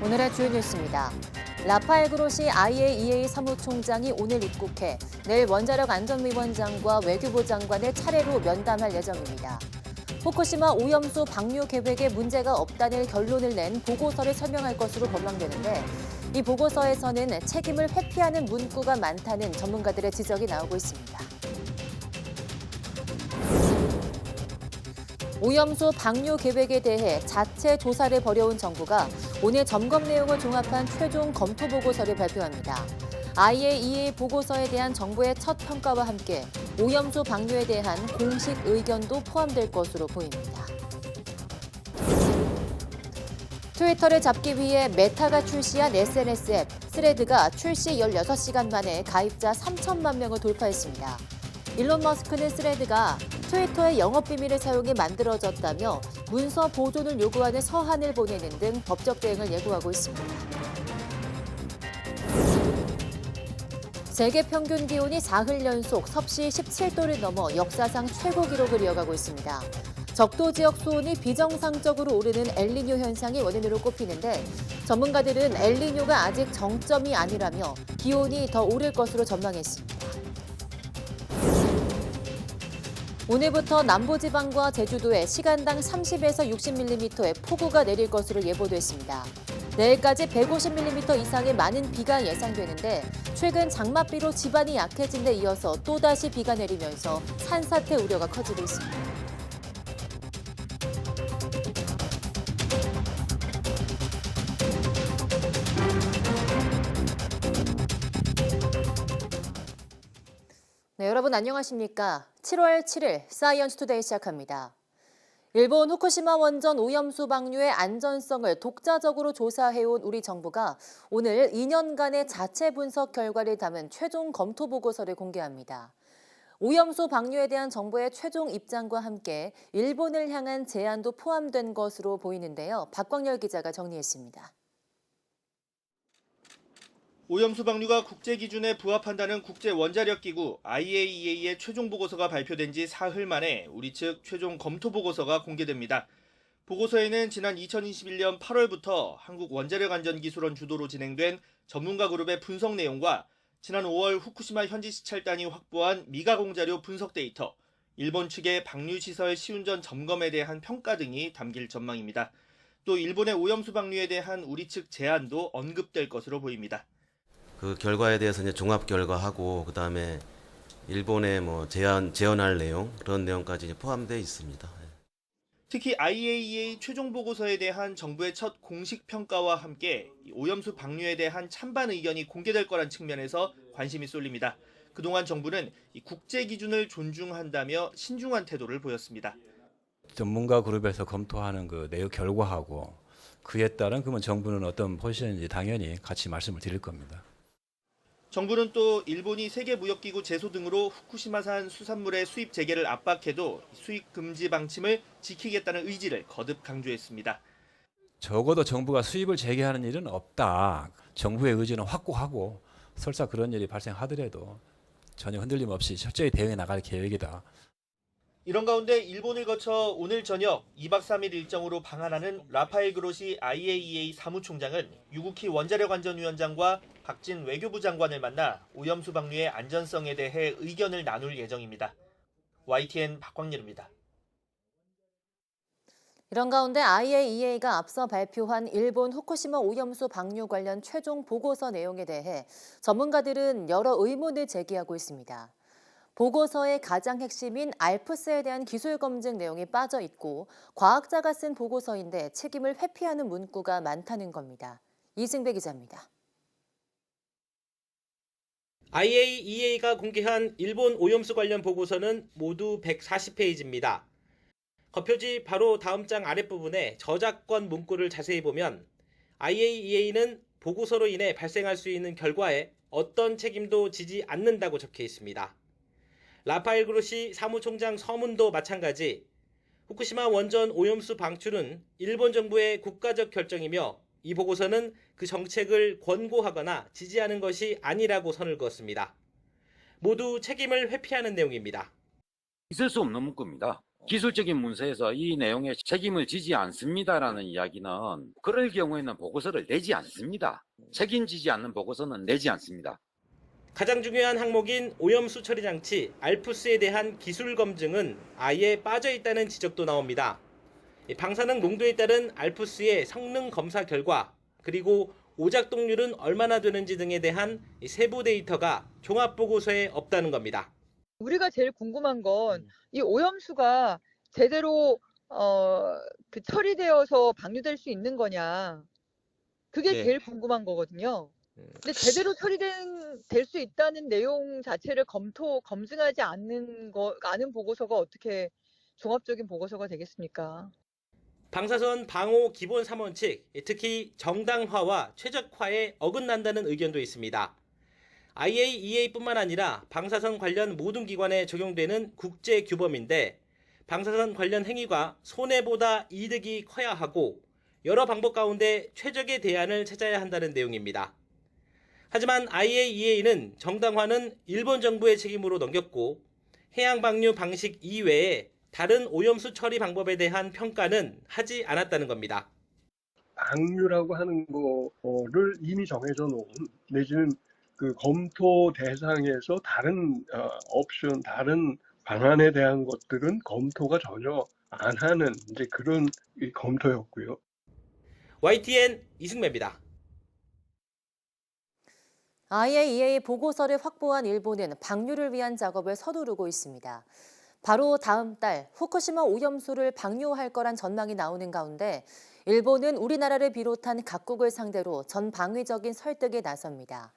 오늘의 주요 뉴스입니다. 라파엘 그로시 IAEA 사무총장이 오늘 입국해 내일 원자력 안전위원장과 외교부 장관을 차례로 면담할 예정입니다. 후쿠시마 오염수 방류 계획에 문제가 없다는 결론을 낸 보고서를 설명할 것으로 전망되는데 이 보고서에서는 책임을 회피하는 문구가 많다는 전문가들의 지적이 나오고 있습니다. 오염수 방류 계획에 대해 자체 조사를 벌여온 정부가 오늘 점검 내용을 종합한 최종 검토 보고서를 발표합니다. IAEA 보고서에 대한 정부의 첫 평가와 함께 오염수 방류에 대한 공식 의견도 포함될 것으로 보입니다. 트위터를 잡기 위해 메타가 출시한 SNS 앱 스레드가 출시 16시간 만에 가입자 3천만 명을 돌파했습니다. 일론 머스크는 스레드가 트위터의 영업비밀을 사용해 만들어졌다며 문서 보존을 요구하는 서한을 보내는 등 법적 대응을 예고하고 있습니다. 세계 평균 기온이 사흘 연속 섭씨 17도를 넘어 역사상 최고 기록을 이어가고 있습니다. 적도 지역 수온이 비정상적으로 오르는 엘니뇨 현상이 원인으로 꼽히는데 전문가들은 엘니뇨가 아직 정점이 아니라며 기온이 더 오를 것으로 전망했습니다. 오늘부터 남부지방과 제주도에 시간당 30에서 60mm의 폭우가 내릴 것으로 예보됐습니다. 내일까지 150mm 이상의 많은 비가 예상되는데 최근 장맛비로 지반이 약해진 데 이어서 또다시 비가 내리면서 산사태 우려가 커지고 있습니다. 네, 여러분 안녕하십니까? 7월 7일 사이언스 투데이 시작합니다. 일본 후쿠시마 원전 오염수 방류의 안전성을 독자적으로 조사해온 우리 정부가 오늘 2년간의 자체 분석 결과를 담은 최종 검토 보고서를 공개합니다. 오염수 방류에 대한 정부의 최종 입장과 함께 일본을 향한 제안도 포함된 것으로 보이는데요. 박광열 기자가 정리했습니다. 오염수 방류가 국제 기준에 부합한다는 국제원자력기구 IAEA의 최종 보고서가 발표된 지 사흘 만에 우리 측 최종 검토 보고서가 공개됩니다. 보고서에는 지난 2021년 8월부터 한국원자력안전기술원 주도로 진행된 전문가 그룹의 분석 내용과 지난 5월 후쿠시마 현지 시찰단이 확보한 미가공 자료 분석 데이터, 일본 측의 방류시설 시운전 점검에 대한 평가 등이 담길 전망입니다. 또 일본의 오염수 방류에 대한 우리 측 제안도 언급될 것으로 보입니다. 그 결과에 대해서 이제 종합 결과하고 그다음에 일본의 재현할 내용 그런 내용까지 이제 포함되어 있습니다. 특히 IAEA 최종 보고서에 대한 정부의 첫 공식 평가와 함께 오염수 방류에 대한 찬반 의견이 공개될 거란 측면에서 관심이 쏠립니다. 그동안 정부는 국제 기준을 존중한다며 신중한 태도를 보였습니다. 전문가 그룹에서 검토하는 그 내용 결과하고 그에 따른 그러면 정부는 어떤 포지션인지 당연히 같이 말씀을 드릴 겁니다. 정부는 또 일본이 세계무역기구 제소 등으로 후쿠시마산 수산물의 수입 재개를 압박해도 수입 금지 방침을 지키겠다는 의지를 거듭 강조했습니다. 적어도 정부가 수입을 재개하는 일은 없다. 정부의 의지는 확고하고 설사 그런 일이 발생하더라도 전혀 흔들림 없이 철저히 대응해 나갈 계획이다. 이런 가운데 일본을 거쳐 오늘 저녁 2박 3일 일정으로 방한하는 라파엘 그로시 IAEA 사무총장은 유국희 원자력안전위원장과 박진 외교부 장관을 만나 오염수 방류의 안전성에 대해 의견을 나눌 예정입니다. YTN 박광렬입니다. 이런 가운데 IAEA가 앞서 발표한 일본 후쿠시마 오염수 방류 관련 최종 보고서 내용에 대해 전문가들은 여러 의문을 제기하고 있습니다. 보고서의 가장 핵심인 알프스에 대한 기술 검증 내용이 빠져 있고 과학자가 쓴 보고서인데 책임을 회피하는 문구가 많다는 겁니다. 이승배 기자입니다. IAEA가 공개한 일본 오염수 관련 보고서는 모두 140페이지입니다. 겉표지 바로 다음 장 아랫부분에 저작권 문구를 자세히 보면 IAEA는 보고서로 인해 발생할 수 있는 결과에 어떤 책임도 지지 않는다고 적혀 있습니다. 라파엘 그로시 사무총장 서문도 마찬가지 후쿠시마 원전 오염수 방출은 일본 정부의 국가적 결정이며 이 보고서는 그 정책을 권고하거나 지지하는 것이 아니라고 선을 그었습니다. 모두 책임을 회피하는 내용입니다. 있을 수 없는 문구입니다. 기술적인 문서에서 이 내용에 책임을 지지 않습니다라는 이야기는 그럴 경우에는 보고서를 내지 않습니다. 책임지지 않는 보고서는 내지 않습니다. 가장 중요한 항목인 오염수 처리 장치 알프스에 대한 기술 검증은 아예 빠져 있다는 지적도 나옵니다. 방사능 농도에 따른 알프스의 성능 검사 결과 그리고 오작동률은 얼마나 되는지 등에 대한 세부 데이터가 종합보고서에 없다는 겁니다. 우리가 제일 궁금한 건 이 오염수가 제대로 처리되어서 방류될 수 있는 거냐. 그게 네. 제일 궁금한 거거든요. 근데 제대로 될 수 있다는 내용 자체를 검증하지 않는 보고서가 어떻게 종합적인 보고서가 되겠습니까? 방사선 방호 기본 3원칙, 특히 정당화와 최적화에 어긋난다는 의견도 있습니다. IAEA뿐만 아니라 방사선 관련 모든 기관에 적용되는 국제 규범인데 방사선 관련 행위가 손해보다 이득이 커야 하고 여러 방법 가운데 최적의 대안을 찾아야 한다는 내용입니다. 하지만 IAEA는 정당화는 일본 정부의 책임으로 넘겼고 해양 방류 방식 이외에 다른 오염수 처리 방법에 대한 평가는 하지 않았다는 겁니다. 방류라고 하는 거를 이미 정해져 놓은 내지는 그 검토 대상에서 다른 옵션, 다른 방안에 대한 것들은 검토가 전혀 안 하는 이제 그런 검토였고요. YTN 이승매입니다. IAEA 보고서를 확보한 일본은 방류를 위한 작업을 서두르고 있습니다. 바로 다음 달 후쿠시마 오염수를 방류할 거란 전망이 나오는 가운데 일본은 우리나라를 비롯한 각국을 상대로 전방위적인 설득에 나섭니다.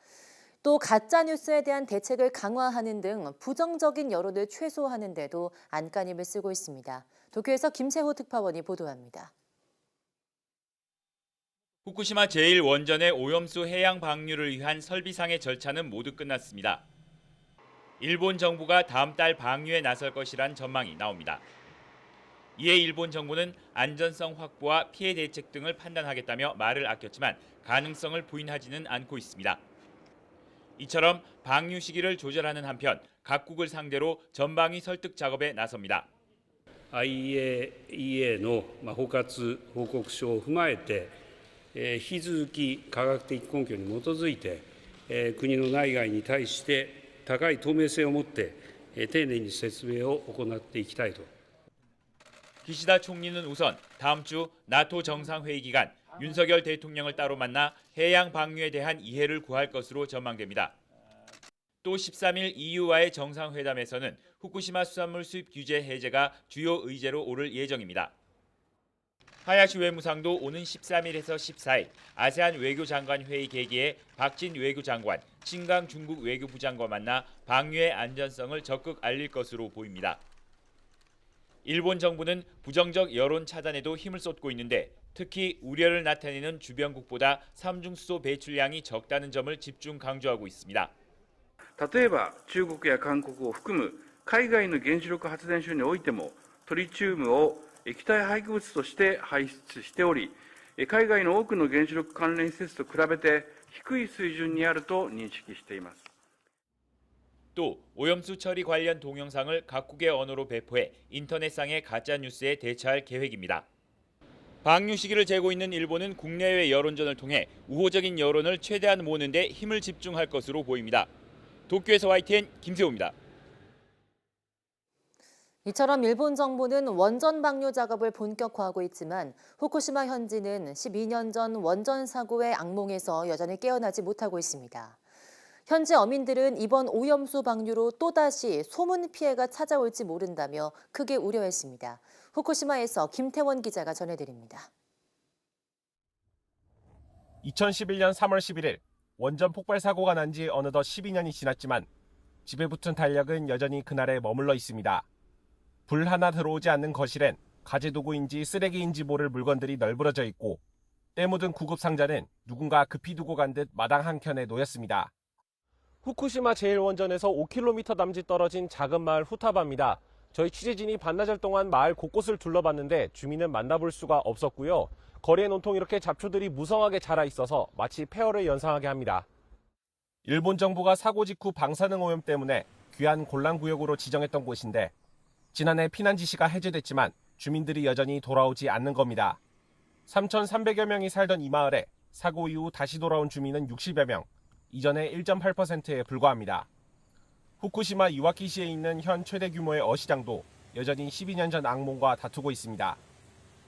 또 가짜뉴스에 대한 대책을 강화하는 등 부정적인 여론을 최소화하는 데도 안간힘을 쓰고 있습니다. 도쿄에서 김세호 특파원이 보도합니다. 후쿠시마 제1원전의 오염수 해양 방류를 위한 설비상의 절차는 모두 끝났습니다. 일본 정부가 다음 달 방류에 나설 것이란 전망이 나옵니다. 이에 일본 정부는 안전성 확보와 피해 대책 등을 판단하겠다며 말을 아꼈지만 가능성을 부인하지는 않고 있습니다. 이처럼 방류 시기를 조절하는 한편 각국을 상대로 전방위 설득 작업에 나섭니다. IAEA の包括報告書を踏まえて、引き続き科学的根拠に基づいて、国の内外に対して高い透明性を持って丁寧に説明を行っていきたいと。 기시다 총리는 우선 다음 주 나토 정상회의 기간 윤석열 대통령을 따로 만나 해양 방류에 대한 이해를 구할 것으로 전망됩니다. 또 13일 EU와의 정상회담에서는 후쿠시마 수산물 수입 규제 해제가 주요 의제로 오를 예정입니다. 하야시 외무상도 오는 13일에서 14일 아세안 외교장관 회의 계기에 박진 외교장관, 신강 중국 외교부 장과 만나 방류의 안전성을 적극 알릴 것으로 보입니다. 일본 정부는 부정적 여론 차단에도 힘을 쏟고 있는데 특히 우려를 나타내는 주변국보다 삼중수소 배출량이 적다는 점을 집중 강조하고 있습니다. 例えば中国や韓国を含む海外の原子力発電所においてもトリチウムを液体廃棄物として排出しており、海外の多くの原子力関連施設と比べて低い水準にあると認識しています。 또 오염수 처리 관련 동영상을 각국의 언어로 배포해 인터넷상의 가짜뉴스에 대처할 계획입니다. 방류 시기를 재고 있는 일본은 국내외 여론전을 통해 우호적인 여론을 최대한 모으는 데 힘을 집중할 것으로 보입니다. 도쿄에서 YTN 김세호입니다. 이처럼 일본 정부는 원전 방류 작업을 본격화하고 있지만 후쿠시마 현지는 12년 전 원전 사고의 악몽에서 여전히 깨어나지 못하고 있습니다. 현지 어민들은 이번 오염수 방류로 또다시 소문 피해가 찾아올지 모른다며 크게 우려했습니다. 후쿠시마에서 김태원 기자가 전해드립니다. 2011년 3월 11일 원전 폭발 사고가 난 지 어느덧 12년이 지났지만 집에 붙은 탄력은 여전히 그날에 머물러 있습니다. 불 하나 들어오지 않는 거실엔 가재도구인지 쓰레기인지 모를 물건들이 널브러져 있고 때 묻은 구급 상자는 누군가 급히 두고 간 듯 마당 한켠에 놓였습니다. 후쿠시마 제1원전에서 5km 남짓 떨어진 작은 마을 후타바입니다. 저희 취재진이 반나절 동안 마을 곳곳을 둘러봤는데 주민은 만나볼 수가 없었고요. 거리엔 온통 이렇게 잡초들이 무성하게 자라 있어서 마치 폐허를 연상하게 합니다. 일본 정부가 사고 직후 방사능 오염 때문에 귀한 곤란구역으로 지정했던 곳인데 지난해 피난 지시가 해제됐지만 주민들이 여전히 돌아오지 않는 겁니다. 3,300여 명이 살던 이 마을에 사고 이후 다시 돌아온 주민은 60여 명, 이전의 1.8%에 불과합니다. 후쿠시마 이와키시에 있는 현 최대 규모의 어시장도 여전히 12년 전 악몽과 다투고 있습니다.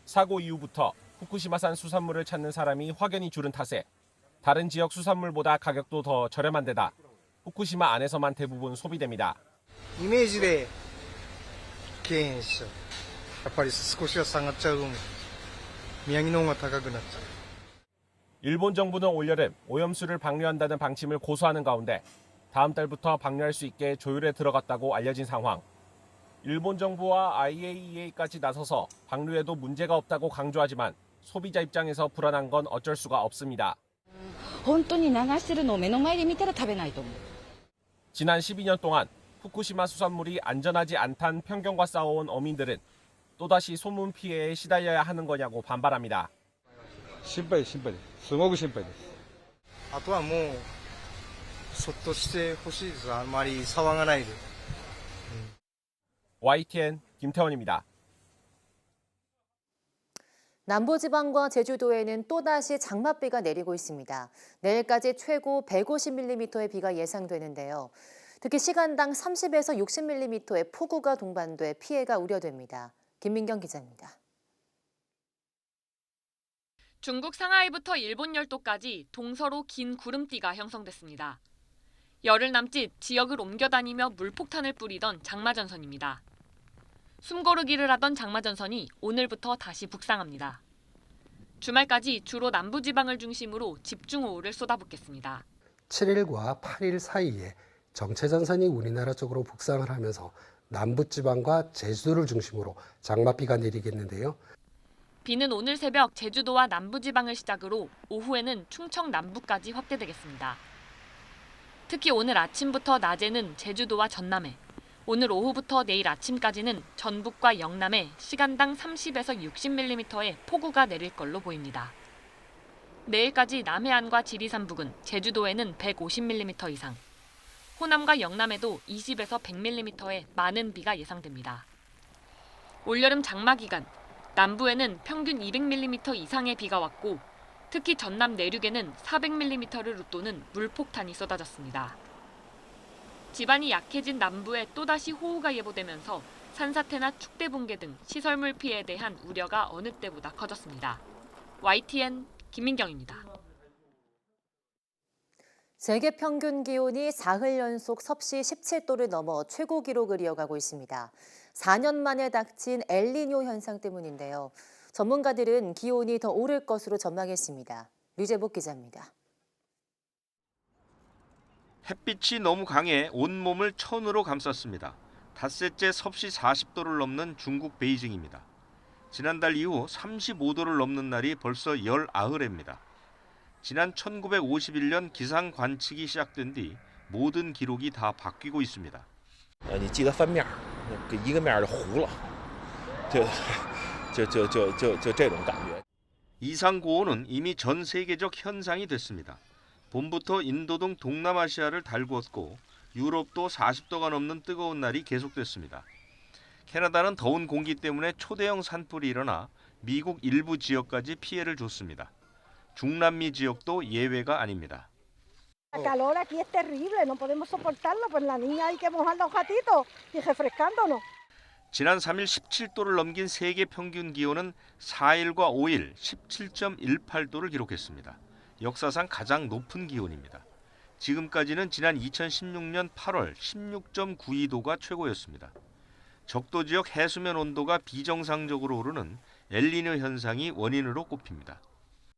사고 이후부터 후쿠시마산 수산물을 찾는 사람이 확연히 줄은 탓에 다른 지역 수산물보다 가격도 더 저렴한 데다 후쿠시마 안에서만 대부분 소비됩니다. イメージで敬遠しちゃう。やっぱり少しは下がっちゃう分、宮城の方が高くなっちゃう。 일본 정부는 올여름 오염수를 방류한다는 방침을 고수하는 가운데 다음 달부터 방류할 수 있게 조율에 들어갔다고 알려진 상황. 일본 정부와 IAEA까지 나서서 방류에도 문제가 없다고 강조하지만 소비자 입장에서 불안한 건 어쩔 수가 없습니다. 本当に流してるのを目の前で見たら食べないと思う. 지난 12년 동안 후쿠시마 수산물이 안전하지 않다는 편견과 싸워온 어민들은 또다시 소문 피해에 시달려야 하는 거냐고 반발합니다. 心配ですすごく心配です。あとはもうそっとしてほしいです。あまり騒がないで。 YTN 김태원입니다. 남부지방과 제주도에는 또다시 장맛비가 내리고 있습니다. 내일까지 최고 150mm의 비가 예상되는데요. 특히 시간당 30에서 60mm의 폭우가 동반돼 피해가 우려됩니다. 김민경 기자입니다. 중국 상하이부터 일본 열도까지 동서로 긴 구름띠가 형성됐습니다. 열흘 남짓 지역을 옮겨다니며 물폭탄을 뿌리던 장마전선입니다. 숨고르기를 하던 장마전선이 오늘부터 다시 북상합니다. 주말까지 주로 남부지방을 중심으로 집중호우를 쏟아붓겠습니다. 7일과 8일 사이에 정체전선이 우리나라 쪽으로 북상을 하면서 남부지방과 제주도를 중심으로 장맛비가 내리겠는데요. 비는 오늘 새벽 제주도와 남부지방을 시작으로 오후에는 충청 남부까지 확대되겠습니다. 특히 오늘 아침부터 낮에는 제주도와 전남에, 오늘 오후부터 내일 아침까지는 전북과 영남에 시간당 30에서 60mm의 폭우가 내릴 걸로 보입니다. 내일까지 남해안과 지리산 부근, 제주도에는 150mm 이상, 호남과 영남에도 20에서 100mm의 많은 비가 예상됩니다. 올여름 장마 기간, 남부에는 평균 200mm 이상의 비가 왔고 특히 전남 내륙에는 400mm를 웃도는 물폭탄이 쏟아졌습니다. 지반이 약해진 남부에 또다시 호우가 예보되면서 산사태나 축대 붕괴 등 시설물 피해에 대한 우려가 어느 때보다 커졌습니다. YTN 김민경입니다. 세계 평균 기온이 사흘 연속 섭씨 17도를 넘어 최고 기록을 이어가고 있습니다. 4년 만에 닥친 엘니뇨 현상 때문인데요. 전문가들은 기온이 더 오를 것으로 전망했습니다. 류재복 기자입니다. 햇빛이 너무 강해 온몸을 천으로 감쌌습니다. 닷새째 섭씨 40도를 넘는 중국 베이징입니다. 지난달 이후 35도를 넘는 날이 벌써 19회입니다. 지난 1951년 기상 관측이 시작된 뒤 모든 기록이 다 바뀌고 있습니다. 你记得翻面，一个面就糊了，就这种感觉。 이상 고온은 이미 전 세계적 현상이 됐습니다. 봄부터 인도 등 동남아시아를 달구었고 유럽도 40도가 넘는 뜨거운 날이 계속됐습니다. 캐나다는 더운 공기 때문에 초대형 산불이 일어나 미국 일부 지역까지 피해를 줬습니다. 중남미 지역도 예외가 아닙니다. El calor aquí es terrible, no podemos soportarlo, pues la niña hay que mojarla un ratito y refrescándonos. 지난 3일 17도를 넘긴 세계 평균 기온은 4일과 5일 17.18도를 기록했습니다. 역사상 가장 높은 기온입니다. 지금까지는 지난 2016년 8월 16.92도가 최고였습니다. 적도 지역 해수면 온도가 비정상적으로 오르는 엘니뇨 현상이 원인으로 꼽힙니다.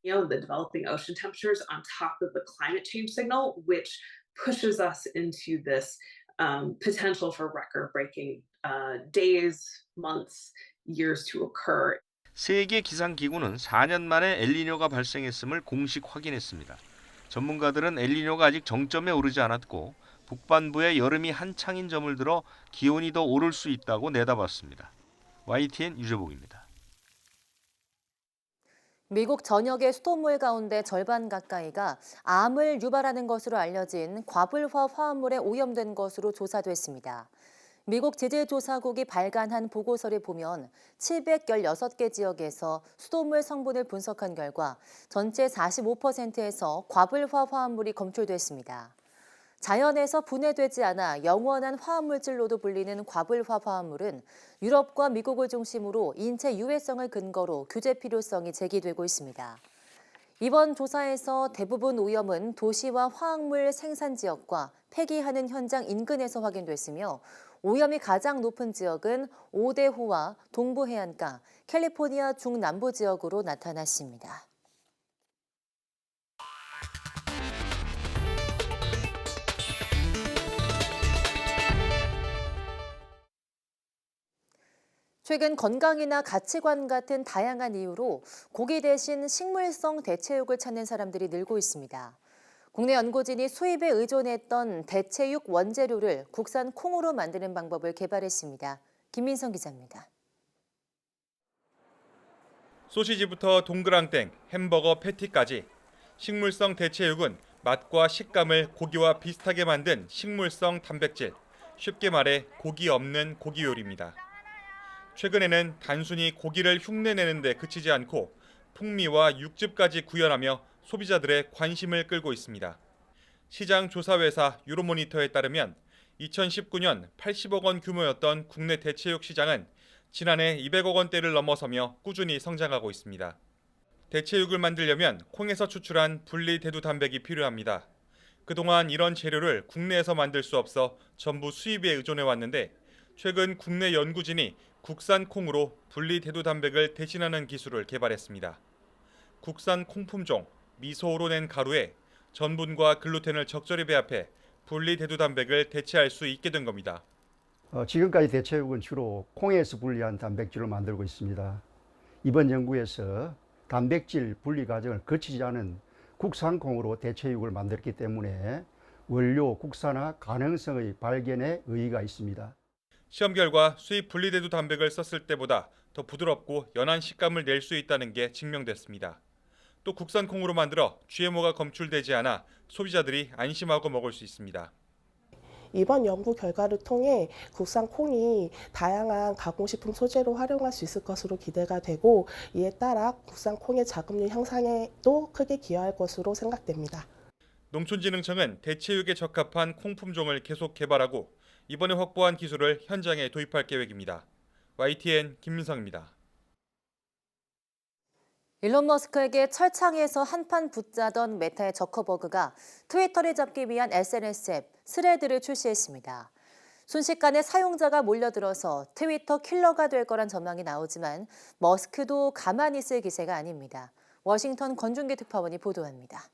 The developing ocean temperatures on top of the climate change signal, which pushes us into this potential for record-breaking days, months, years to occur. 세계 기상기구는 4년 만에 엘니뇨가 발생했음을 공식 확인했습니다. 전문가들은 엘니뇨가 아직 정점에 오르지 않았고 북반부에 여름이 한창인 점을 들어 기온이 더 오를 수 있다고 내다봤습니다. YTN 유재복입니다. 미국 전역의 수돗물 가운데 절반 가까이가 암을 유발하는 것으로 알려진 과불화 화합물에 오염된 것으로 조사됐습니다. 미국 지질조사국이 발간한 보고서를 보면 716개 지역에서 수돗물 성분을 분석한 결과 전체 45%에서 과불화 화합물이 검출됐습니다. 자연에서 분해되지 않아 영원한 화합물질로도 불리는 과불화 화합물은 유럽과 미국을 중심으로 인체 유해성을 근거로 규제 필요성이 제기되고 있습니다. 이번 조사에서 대부분 오염은 도시와 화학물 생산 지역과 폐기하는 현장 인근에서 확인됐으며 오염이 가장 높은 지역은 오데호와 동부 해안가, 캘리포니아 중남부 지역으로 나타났습니다. 최근 건강이나 가치관 같은 다양한 이유로 고기 대신 식물성 대체육을 찾는 사람들이 늘고 있습니다. 국내 연구진이 수입에 의존했던 대체육 원재료를 국산 콩으로 만드는 방법을 개발했습니다. 김민성 기자입니다. 소시지부터 동그랑땡, 햄버거 패티까지 식물성 대체육은 맛과 식감을 고기와 비슷하게 만든 식물성 단백질, 쉽게 말해 고기 없는 고기 요리입니다. 최근에는 단순히 고기를 흉내내는 데 그치지 않고 풍미와 육즙까지 구현하며 소비자들의 관심을 끌고 있습니다. 시장 조사회사 유로모니터에 따르면 2019년 80억 원 규모였던 국내 대체육 시장은 지난해 200억 원대를 넘어서며 꾸준히 성장하고 있습니다. 대체육을 만들려면 콩에서 추출한 분리대두 단백이 필요합니다. 그동안 이런 재료를 국내에서 만들 수 없어 전부 수입에 의존해 왔는데 최근 국내 연구진이 국산 콩으로 분리대두 단백을 대신하는 기술을 개발했습니다. 국산 콩품종 미소로 낸 가루에 전분과 글루텐을 적절히 배합해 분리대두 단백을 대체할 수 있게 된 겁니다. 지금까지 대체육은 주로 콩에서 분리한 단백질을 만들고 있습니다. 이번 연구에서 단백질 분리 과정을 거치지 않은 국산 콩으로 대체육을 만들었기 때문에 원료 국산화 가능성의 발견에 의의가 있습니다. 시험 결과 수입 분리대두 단백을 썼을 때보다 더 부드럽고 연한 식감을 낼 수 있다는 게 증명됐습니다. 또 국산 콩으로 만들어 GMO가 검출되지 않아 소비자들이 안심하고 먹을 수 있습니다. 이번 연구 결과를 통해 국산 콩이 다양한 가공식품 소재로 활용할 수 있을 것으로 기대가 되고 이에 따라 국산 콩의 자급률 향상에도 크게 기여할 것으로 생각됩니다. 농촌진흥청은 대체육에 적합한 콩 품종을 계속 개발하고 이번에 확보한 기술을 현장에 도입할 계획입니다. YTN 김민성입니다. 일론 머스크에게 철창에서 한판 붙자던 메타의 저커버그가 트위터를 잡기 위한 SNS 앱 스레드를 출시했습니다. 순식간에 사용자가 몰려들어서 트위터 킬러가 될 거란 전망이 나오지만 머스크도 가만히 있을 기세가 아닙니다. 워싱턴 권준기 특파원이 보도합니다.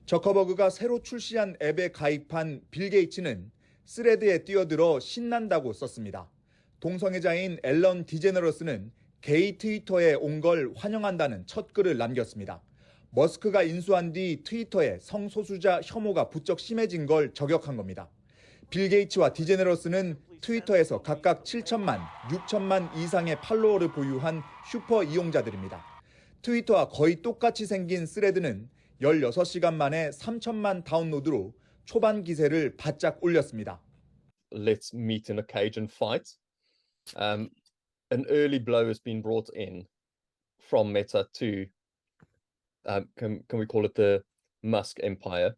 저커버그가 새로 출시한 앱에 가입한 빌 게이츠는 스레드에 뛰어들어 신난다고 썼습니다. 동성애자인 앨런 디제너러스는 게이 트위터에 온 걸 환영한다는 첫 글을 남겼습니다. 머스크가 인수한 뒤 트위터에 성소수자 혐오가 부쩍 심해진 걸 저격한 겁니다. 빌 게이츠와 디제너러스는 트위터에서 각각 7천만, 6천만 이상의 팔로워를 보유한 슈퍼 이용자들입니다. 트위터와 거의 똑같이 생긴 스레드는 16시간 만에 3천만 다운로드로 초반 기세를 바짝 올렸습니다. Let's meet in a cage and fight. An early blow has been brought in from Meta to, can we call it the Musk empire?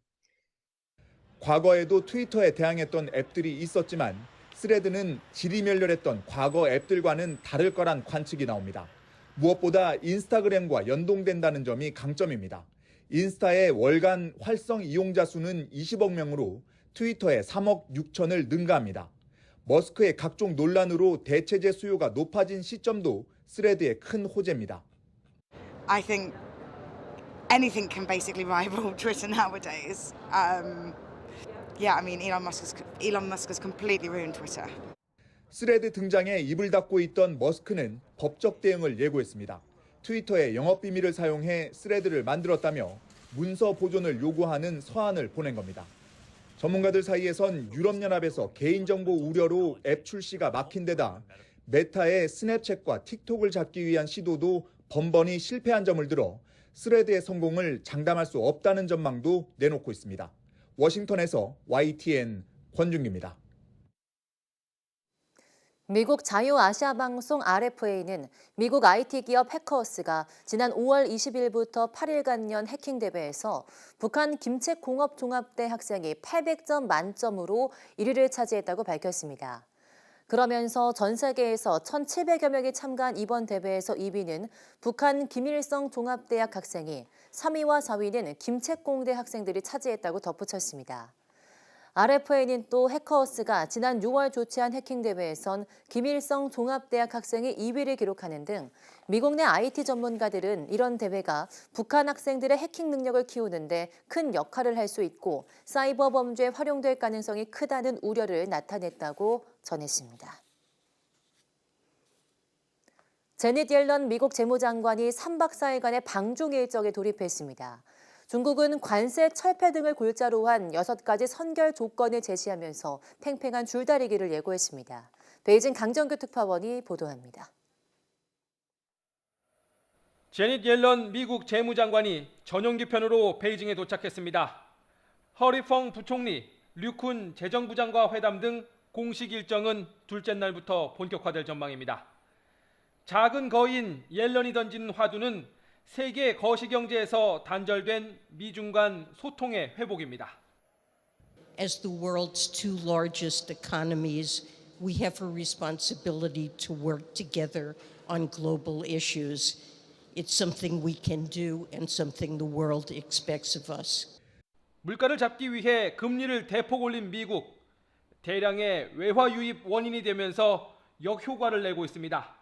과거에도 트위터에 대항했던 앱들이 있었지만 스레드는 지리멸렬했던 과거 앱들과는 다를 거란 관측이 나옵니다. 무엇보다 인스타그램과 연동된다는 점이 강점입니다. 인스타의 월간 활성 이용자 수는 20억 명으로 트위터의 3억 6천을 능가합니다. 머스크의 각종 논란으로 대체제 수요가 높아진 시점도 스레드의 큰 호재입니다. I think anything can basically rival Twitter nowadays. Yeah, I mean Elon Musk has completely ruined Twitter. 스레드 등장에 입을 닫고 있던 머스크는 법적 대응을 예고했습니다. 트위터의 영업 비밀을 사용해 스레드를 만들었다며 문서 보존을 요구하는 서한을 보낸 겁니다. 전문가들 사이에선 유럽연합에서 개인정보 우려로 앱 출시가 막힌 데다 메타의 스냅챗과 틱톡을 잡기 위한 시도도 번번이 실패한 점을 들어 스레드의 성공을 장담할 수 없다는 전망도 내놓고 있습니다. 워싱턴에서 YTN 권준규입니다. 미국 자유아시아방송 RFA는 미국 IT 기업 해커스가 지난 5월 20일부터 8일간 연 해킹 대회에서 북한 김책공업종합대 학생이 800점 만점으로 1위를 차지했다고 밝혔습니다. 그러면서 전 세계에서 1,700여 명이 참가한 이번 대회에서 2위는 북한 김일성 종합대학 학생이, 3위와 4위는 김책공대 학생들이 차지했다고 덧붙였습니다. RFA는 또 해커스가 지난 6월 조치한 해킹 대회에선 김일성 종합대학 학생이 2위를 기록하는 등 미국 내 IT 전문가들은 이런 대회가 북한 학생들의 해킹 능력을 키우는데 큰 역할을 할 수 있고 사이버 범죄에 활용될 가능성이 크다는 우려를 나타냈다고 전했습니다. 제닛 옐런 미국 재무장관이 3박 4일간의 방중 일정에 돌입했습니다. 중국은 관세 철폐 등을 골자로 한 6가지 선결 조건을 제시하면서 팽팽한 줄다리기를 예고했습니다. 베이징 강정규 특파원이 보도합니다. 제닛 옐런 미국 재무장관이 전용기 편으로 베이징에 도착했습니다. 허리펑 부총리, 류쿤 재정부장과 회담 등 공식 일정은 둘째 날부터 본격화될 전망입니다. 작은 거인 옐런이 던진 화두는 세계 거시경제에서 단절된 미중 간 소통의 회복입니다. As the world's two largest economies, we have a responsibility to work together on global issues. It's something we can do and something the world expects of us. 물가를 잡기 위해 금리를 대폭 올린 미국, 대량의 외화 유입 원인이 되면서 역효과를 내고 있습니다.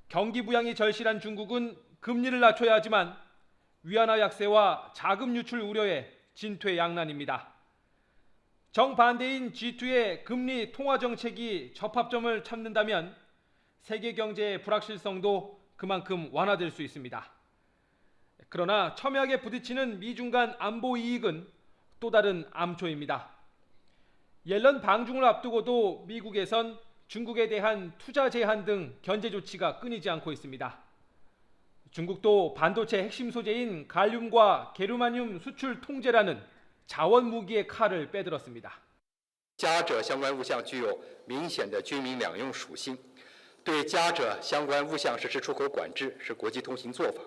경기 부양이 절실한 중국은 금리를 낮춰야 하지만 위안화 약세와 자금 유출 우려에 진퇴양난입니다. 정반대인 G2의 금리 통화 정책이 접합점을 찾는다면 세계 경제의 불확실성도 그만큼 완화될 수 있습니다. 그러나 첨예하게 부딪히는 미중 간 안보 이익은 또 다른 암초입니다. 옐런 방중을 앞두고도 미국에선 중국에 대한 투자 제한 등 견제 조치가 끊이지 않고 있습니다. 중국도 반도체 핵심 소재인 갈륨과 게르마늄 수출 통제라는 자원 무기의 칼을 빼들었습니다. 加者相关物项具有明显的军民两用属性，对加者相关物项实施出口管制是国际通行做法。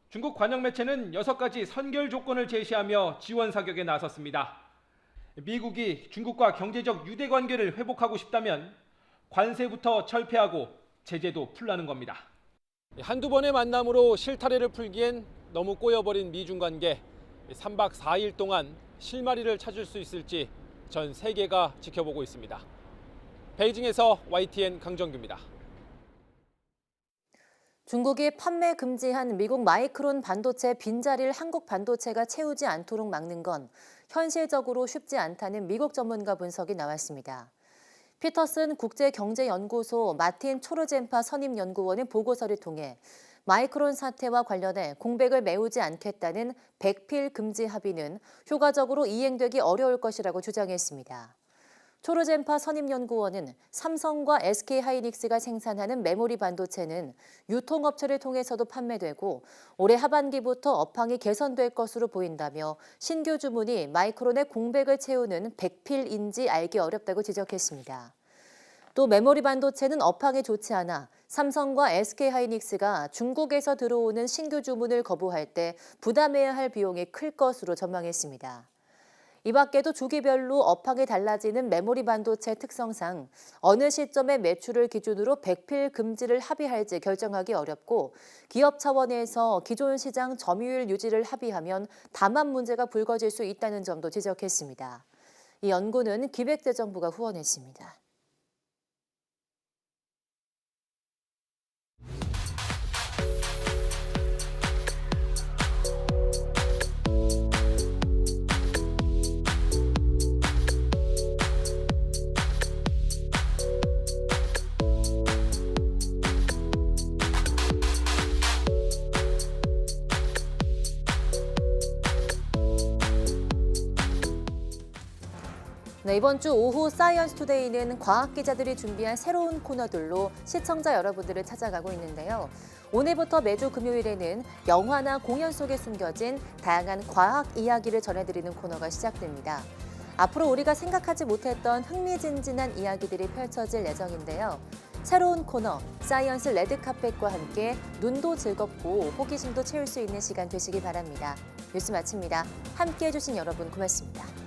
중국 관영 매체는 6가지 선결 조건을 제시하며 지원 사격에 나섰습니다. 미국이 중국과 경제적 유대 관계를 회복하고 싶다면 관세부터 철폐하고 제재도 풀라는 겁니다. 한두 번의 만남으로 실타래를 풀기엔 너무 꼬여버린 미중 관계. 3박 4일 동안 실마리를 찾을 수 있을지 전 세계가 지켜보고 있습니다. 베이징에서 YTN 강정규입니다. 중국이 판매 금지한 미국 마이크론 반도체 빈자리를 한국 반도체가 채우지 않도록 막는 건 현실적으로 쉽지 않다는 미국 전문가 분석이 나왔습니다. 피터슨 국제경제연구소 마틴 초르젠파 선임연구원은 보고서를 통해 마이크론 사태와 관련해 공백을 메우지 않겠다는 백필 금지 합의는 효과적으로 이행되기 어려울 것이라고 주장했습니다. 초르젠파 선임연구원은 삼성과 SK하이닉스가 생산하는 메모리 반도체는 유통업체를 통해서도 판매되고 올해 하반기부터 업황이 개선될 것으로 보인다며 신규 주문이 마이크론의 공백을 채우는 백필인지 알기 어렵다고 지적했습니다. 또 메모리 반도체는 업황이 좋지 않아 삼성과 SK하이닉스가 중국에서 들어오는 신규 주문을 거부할 때 부담해야 할 비용이 클 것으로 전망했습니다. 이 밖에도 주기별로 업황이 달라지는 메모리 반도체 특성상 어느 시점에 매출을 기준으로 백필 금지를 합의할지 결정하기 어렵고 기업 차원에서 기존 시장 점유율 유지를 합의하면 다만 문제가 불거질 수 있다는 점도 지적했습니다. 이 연구는 기획재정부가 후원했습니다. 네, 이번 주 오후 사이언스 투데이는 과학 기자들이 준비한 새로운 코너들로 시청자 여러분들을 찾아가고 있는데요. 오늘부터 매주 금요일에는 영화나 공연 속에 숨겨진 다양한 과학 이야기를 전해드리는 코너가 시작됩니다. 앞으로 우리가 생각하지 못했던 흥미진진한 이야기들이 펼쳐질 예정인데요. 새로운 코너, 사이언스 레드카펫과 함께 눈도 즐겁고 호기심도 채울 수 있는 시간 되시기 바랍니다. 뉴스 마칩니다. 함께해 주신 여러분 고맙습니다.